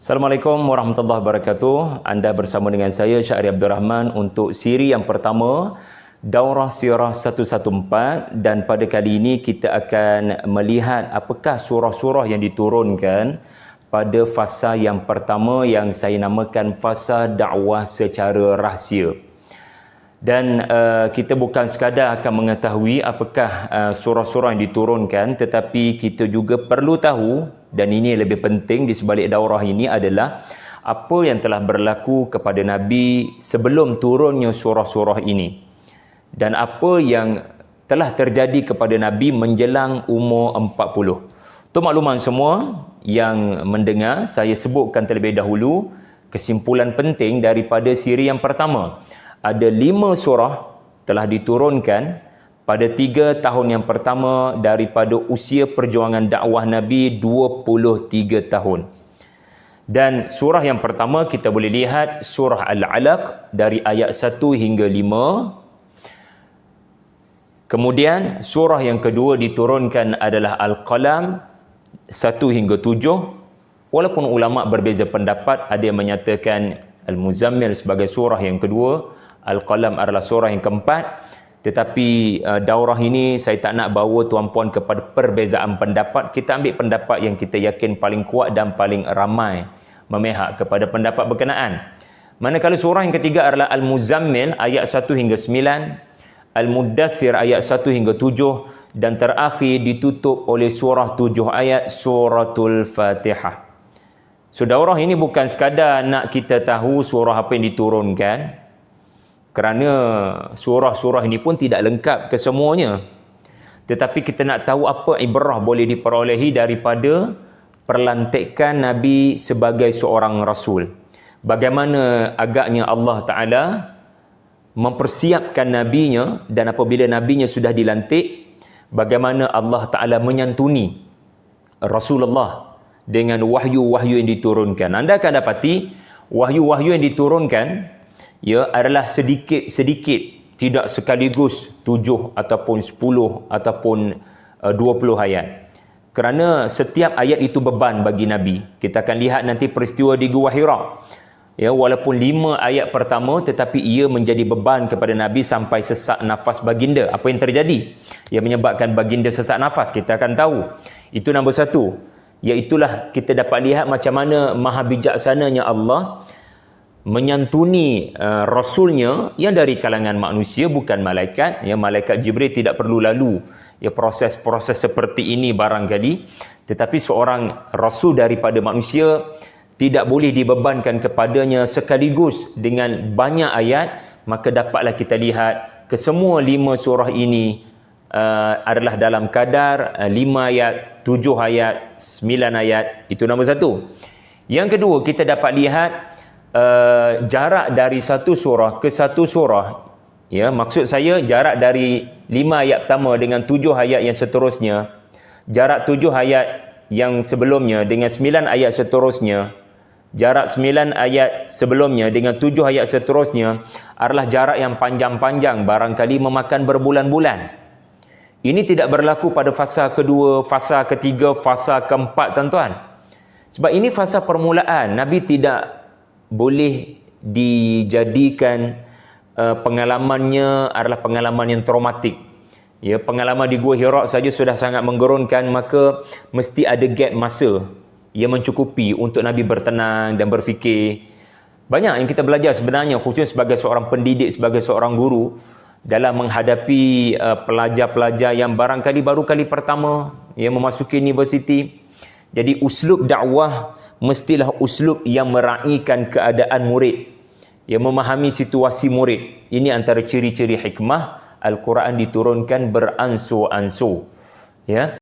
Assalamualaikum warahmatullahi wabarakatuh. Anda bersama dengan saya Syahri Abdul Rahman untuk siri yang pertama Daurah Sirah 114, dan pada kali ini kita akan melihat apakah surah-surah yang diturunkan pada fasa yang pertama yang saya namakan fasa dakwah secara rahsia. Dan kita bukan sekadar akan mengetahui apakah surah-surah yang diturunkan, tetapi kita juga perlu tahu, dan ini lebih penting di sebalik daurah ini adalah apa yang telah berlaku kepada Nabi sebelum turunnya surah-surah ini, dan apa yang telah terjadi kepada Nabi menjelang umur 40. Untuk makluman semua yang mendengar, saya sebutkan terlebih dahulu kesimpulan penting daripada siri yang pertama. Ada 5 surah telah diturunkan pada 3 tahun yang pertama daripada usia perjuangan dakwah Nabi 23 tahun. Dan surah yang pertama kita boleh lihat surah Al-Alaq dari ayat 1 hingga 5. Kemudian surah yang kedua diturunkan adalah Al-Qalam 1 hingga 7. Walaupun ulama berbeza pendapat, ada yang menyatakan Al-Muzammil sebagai surah yang kedua, Al-Qalam adalah surah yang keempat. Tetapi daurah ini saya tak nak bawa tuan-puan kepada perbezaan pendapat. Kita ambil pendapat yang kita yakin paling kuat dan paling ramai memihak kepada pendapat berkenaan. Manakala surah yang ketiga adalah Al-Muzammil ayat 1 hingga 9, Al-Muddathir ayat 1 hingga 7, dan terakhir ditutup oleh surah 7 ayat, Suratul Fatihah. So daurah ini bukan sekadar nak kita tahu surah apa yang diturunkan, kerana surah-surah ini pun tidak lengkap kesemuanya. Tetapi kita nak tahu apa ibrah boleh diperolehi daripada perlantikan Nabi sebagai seorang Rasul. Bagaimana agaknya Allah Ta'ala mempersiapkan Nabinya, dan apabila Nabinya sudah dilantik, bagaimana Allah Ta'ala menyantuni Rasulullah dengan wahyu-wahyu yang diturunkan. Anda akan dapati wahyu-wahyu yang diturunkan adalah sedikit-sedikit, tidak sekaligus 7 ataupun 10 ataupun 20 ayat. Kerana setiap ayat itu beban bagi Nabi. Kita akan lihat nanti peristiwa di Gua Hira. Walaupun 5 ayat pertama, tetapi ia menjadi beban kepada Nabi sampai sesak nafas baginda. Apa yang terjadi yang menyebabkan baginda sesak nafas, kita akan tahu. Itu nombor 1. Iaitulah kita dapat lihat macam mana maha bijaksananya Allah menyantuni Rasulnya yang dari kalangan manusia, bukan malaikat. Malaikat Jibril tidak perlu lalu proses-proses seperti ini barangkali, tetapi seorang Rasul daripada manusia tidak boleh dibebankan kepadanya sekaligus dengan banyak ayat. Maka dapatlah kita lihat kesemua 5 surah ini adalah dalam kadar 5 ayat, 7 ayat, 9 ayat. Itu nombor 1. Yang kedua, kita dapat lihat jarak dari satu surah ke satu surah. Maksud saya jarak dari 5 ayat pertama dengan 7 ayat yang seterusnya, jarak 7 ayat yang sebelumnya dengan 9 ayat seterusnya, jarak 9 ayat sebelumnya dengan 7 ayat seterusnya adalah jarak yang panjang-panjang, barangkali memakan berbulan-bulan. Ini tidak berlaku pada fasa kedua, fasa ketiga, fasa keempat, tuan-tuan. Sebab ini fasa permulaan. Nabi tidak boleh dijadikan pengalamannya adalah pengalaman yang traumatik. Pengalaman di Gua Hira saja sudah sangat menggerunkan, maka mesti ada gap masa yang mencukupi untuk Nabi bertenang dan berfikir. Banyak yang kita belajar sebenarnya, khususnya sebagai seorang pendidik, sebagai seorang guru, dalam menghadapi pelajar-pelajar yang barangkali baru kali pertama memasuki universiti. Jadi uslub dakwah mestilah uslub yang meraihkan keadaan murid, yang memahami situasi murid. Ini antara ciri-ciri hikmah Al-Quran diturunkan beransur-ansur.